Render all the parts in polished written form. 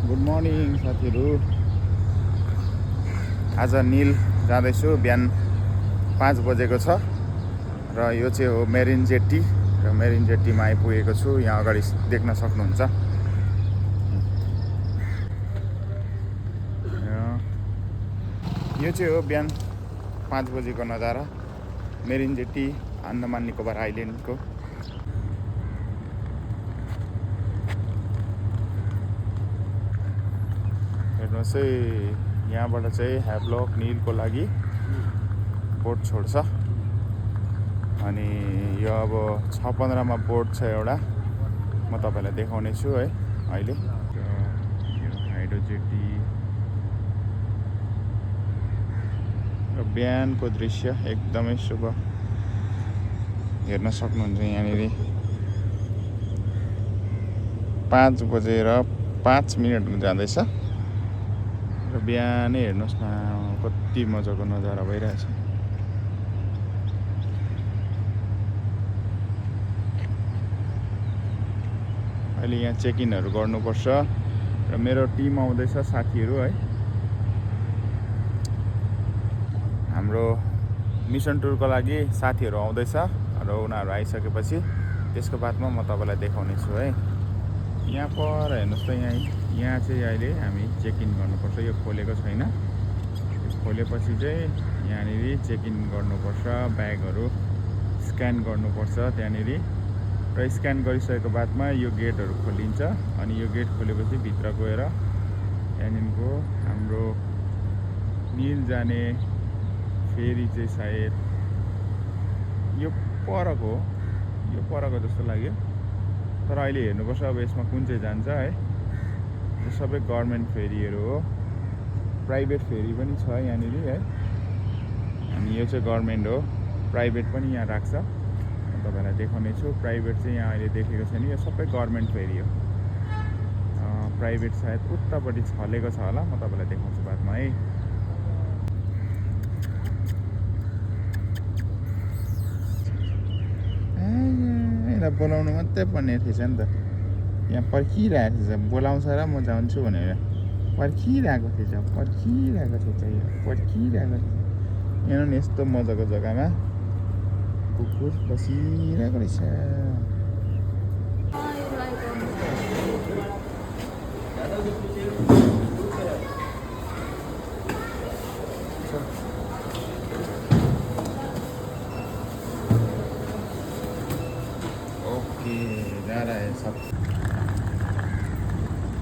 Good morning साथीहरू। आज निल जाँदैछु। बिहान 5 बजेको छ र यो चाहिँ हो मेरिन जेट्टी र मेरिन जेट्टीमा आइपुगेको छु। यहाँ अगाडि देख्न सक्नुहुन्छ। यो चाहिँ हो बिहान 5 बजेको नजारा, मेरिन जेट्टी, अन्डमान निकोबार आइल्यान्डको। हेर्नुहोस् है, यहाँबाट चाहिँ ह्याभलक निलको लागि बोट छोड्छ। अनि यो अब 6:15 मा बोट छ एउटा, म तपाईँलाई देखाउने छु है अहिले। यो हाइड्रो जेट्टी र बिहानको दृश्य एकदमै शुभ हेर्न सक्नुहुन्छ। यहाँनिर 5:05 जाँदैछ र बिहानै हेर्नुहोस् न कति मजाको नजारा भइरहेछ। अहिले यहाँ चेक इनहरू गर्नुपर्छ र मेरो टिम आउँदैछ, साथीहरू है। हाम्रो मिसन टुरको लागि साथीहरू आउँदैछ र उनीहरू आइसकेपछि त्यसको बादमा म तपाईँलाई देखाउने छु है। यहाँ पर हेर्नुहोस् त, यहाँ चाहिँ अहिले हामी चेक इन गर्नुपर्छ। यो खोलेको छैन, खोलेपछि चाहिँ यहाँनिर चेक इन गर्नुपर्छ। ब्यागहरू स्क्यान गर्नुपर्छ त्यहाँनिर र स्क्यान गरिसकेको बादमा यो गेटहरू खोलिन्छ। अनि यो गेट खोलेपछि भित्र गएर त्यहाँदेखिको हाम्रो निल जाने फेरि चाहिँ सायद यो परको जस्तो लाग्यो। तर अहिले हेर्नुपर्छ अब यसमा कुन चाहिँ जान्छ है। यो सबै गभर्मेन्ट फेरीहरू हो, प्राइभेट फेरी पनि छ यहाँनिर है। अनि यो चाहिँ गभर्मेन्ट हो, प्राइभेट पनि यहाँ राख्छ। म तपाईँलाई देखाउने छु। प्राइभेट चाहिँ यहाँ अहिले देखेको छैन, यो सबै गभर्मेन्ट फेरी हो। प्राइभेट सायद उतापट्टि छलेको छ होला, म तपाईँलाई देखाउँछु बादमा है। यसलाई बोलाउनु मात्रै पर्ने थिएछ नि त। यहाँ पर्खिरहेको थिएछ, बोलाउँछ र म जान्छु भनेर पर्खिरहेको थिएछ। यो पर्खिरहेको थिएछ। यहाँ यस्तो मजाको जग्गामा कुकुर बसिरहेको रहेछ। ओके, जा रहा है सब।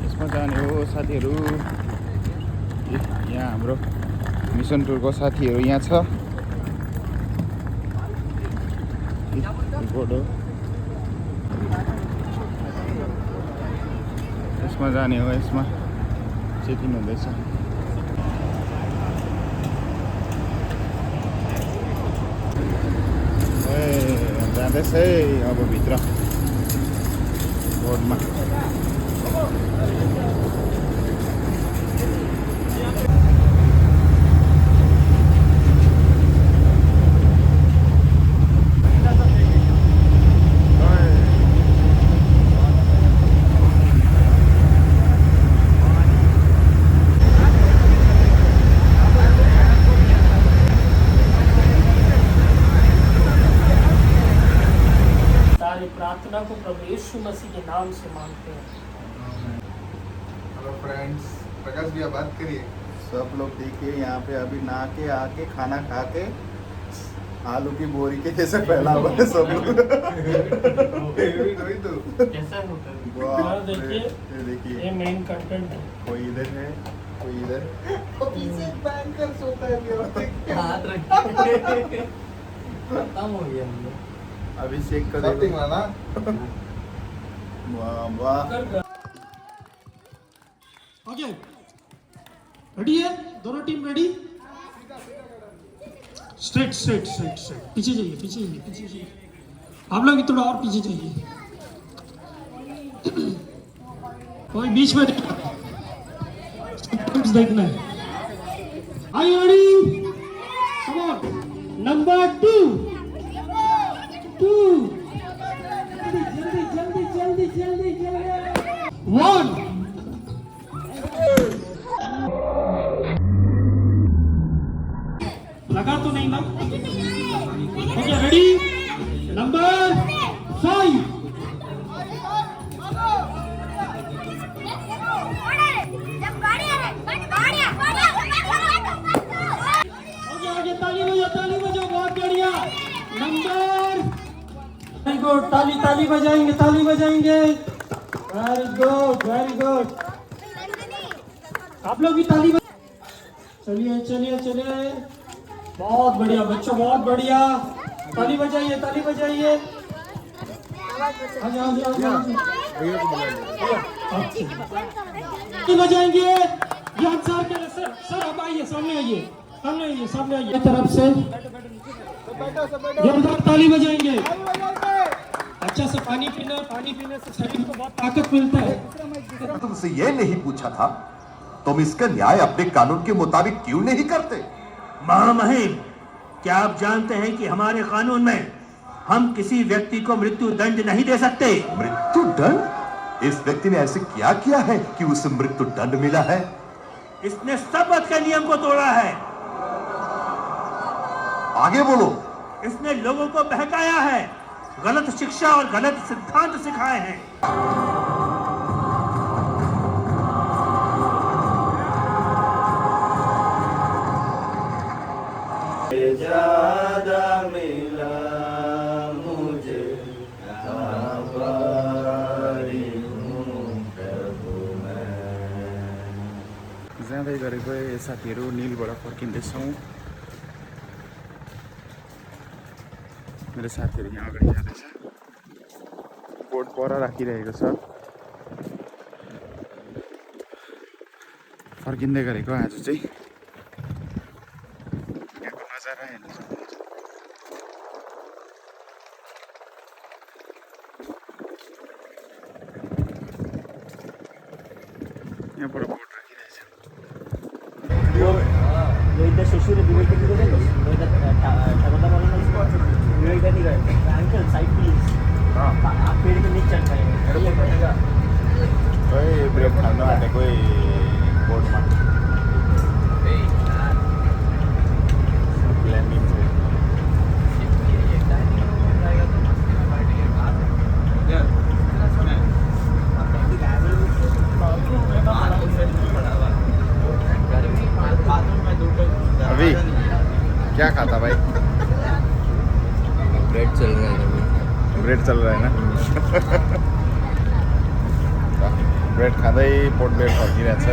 यसमा जाने हो साथीहरू। यहाँ हाम्रो मिसन टुरको साथीहरू यहाँ छ। यसमा जाने हो, यसमा चेक इन हुँदैछ। जाँदैछ है अब भित्र बोर्डमा। प्रार्थना को प्रभु यीशु मसीह के नाम से मांगते हैं। हेलो फ्रेंड्स, प्रकाश भैया बात करिए। सब लोग देखिए, यहाँ पे अभी नहा के आके खाना खा के आलू की बोरी के जैसे फैला हुआ है सब लोग। कैसा होता है? वाह, देखिए, देखिए ये मेन कंटेंट है। कोई इधर है, कोई इधर। पीछे बैंकर सोता है हाथ रखिए। खत्म हो गया हम लोग। अभिषेक का सेटिंग वाला। वाह वाह। ओके, रेडी है? दोनों team ready? Straight straight straight straight. पीछे जाइए, पीछे जाइए, पीछे जाइए। आप लोग भी थोड़ा और पीछे जाइए। कोई बीच में देखना है। Are you ready? Come on. Number 2. जल्दी जल्दी जल्दी जल्दी जल्दी। 1 लगा तो नहीं ना? ओके रेडी नंबर 5 आगे ताली बजाओ बहुत बढ़िया नंबर वेरी गुड ताली बजाएंगे वेरी गुड आप लोग भी ताली चलिए बहुत बढ़िया बच्चों बहुत बढ़िया ताली बजाइए ताली बजाएंगे ध्यान सर के सर आप आइए सामने आइए तरफ से जोरदार ताली बजाएंगे अच्छा से पानी पीने से शरीर को बहुत ताकत मिलता है तुमसे ये नहीं पूछा था तुम इसका न्याय अपने कानून के मुताबिक क्यों नहीं करते? महामहिम, क्या आप जानते हैं कि हमारे कानून में हम किसी व्यक्ति को मृत्यु दंड नहीं दे सकते? मृत्यु दंड? इस व्यक्ति ने ऐसे क्या किया है कि उसे मृत्यु दंड मिला है? इसने शपथ के नियम को तोड़ा है। आगे बोलो। इसने लोगों को बहकाया है, गलत शिक्षा और गलत सिद्धांत सिखाए हैं। ज्यादा मिला मुझे जाँदै गरेको साथीहरू निलबाट फर्किँदैछौँ। मेरो साथीहरू यहाँ अगाडि जाँदैछ, बोर्ड पर राखिरहेको छ। फर्किँदै गरेको आज चाहिँ यहाँको नजारा हेर्न सक्नुहुन्छ। यहाँबाट बोर्ड राखिरहेछ। एकदा शिशुरे विवेक किती गेले ठगोदा बोलना विवेक नहीं गए अंकल साइड प्लीज आप पेड़ के नीचे चढ़ पाएंगे ओए ब्रेक खानु आँटेको बोर्डमा ल्यान्डिङ चाहिँ अभी क्या खाता भाई? ब्रेड चल रहा है। ब्रेड चल रहा है ना? ब्रेड खाँदै पोर्ट ब्रेड फर्किरहेछ।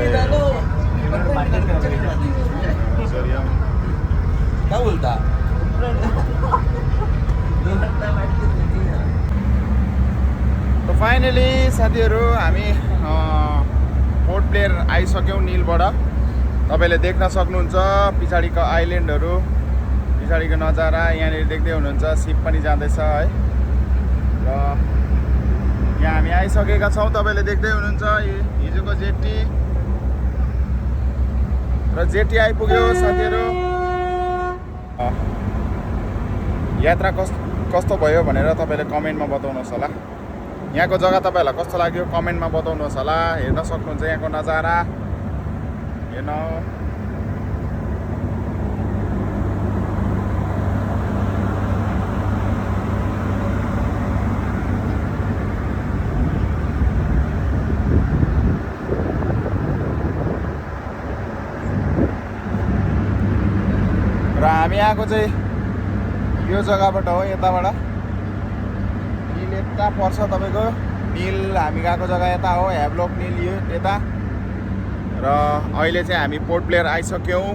क्या बोलता? तो फाइनली साथीहरू हामी पोर्ट ब्लेयर आइसक्यौँ निलबाट। तपाईँले देख्न सक्नुहुन्छ पछाडिको आइल्यान्डहरू, पछाडिको नजारा यहाँनिर देख्दै हुनुहुन्छ। सिप पनि जाँदैछ है र यहाँ हामी आइसकेका छौँ। तपाईँले देख्दै हुनुहुन्छ हिजोको जेटी र जेटी आइपुग्यो साथीहरू। यात्रा कस्तो भयो भनेर तपाईँले कमेन्टमा बताउनुहोस् होला। यहाँको जग्गा तपाईँहरूलाई कस्तो लाग्यो कमेन्टमा बताउनुहोस् होला। हेर्न सक्नुहुन्छ यहाँको नजारा हेर्न। र हामी आएको चाहिँ यो जग्गाबाट हो, यताबाट। निल यता पर्छ तपाईँको। निल हामी गएको जग्गा यता हो, हेभलक निल यो यता। र अहिले चाहिँ हामी पोर्ट ब्लेयर आइसक्यौँ।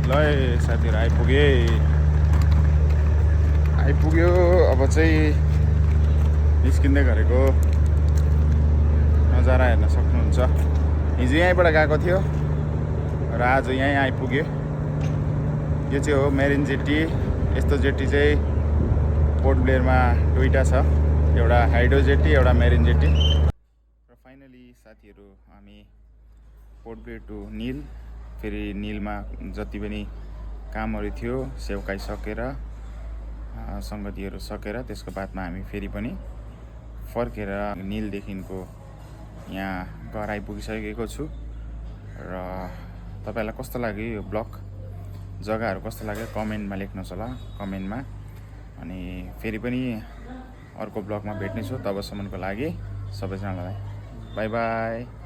ल साथीहरू आइपुग्यो। अब चाहिँ निस्किँदै गरेको नजारा हेर्न सक्नुहुन्छ। हिजो यहीँबाट गएको थियो र आज यहीँ आइपुग्यो। यो चाहिँ हो मेरिन जेटी। यस्तो जेटी चाहिँ पोर्ट ब्लेयरमा दुईवटा छ, एउटा हाइड्रो जेटी एउटा मेरिन जेटी। र फाइनली साथीहरू हामी पोर्ट ब्लेयर टु निल, फेरि निलमा जति पनि कामहरू थियो सेवकाई सकेर सङ्गतिहरू सकेर त्यसको बादमा हामी फेरि पनि फर्केर निलदेखिको यहाँ घर आइपुगिसकेको छु। र तपाईँलाई कस्तो लाग्यो यो ब्लग, जग्गाहरू कस्तो लाग्यो कमेन्टमा लेख्नुहोस् होला कमेन्टमा। अनि फेरि पनि अर्को ब्लगमा भेट्नेछु, तबसम्मको लागि सबैजनालाई बाई बाई।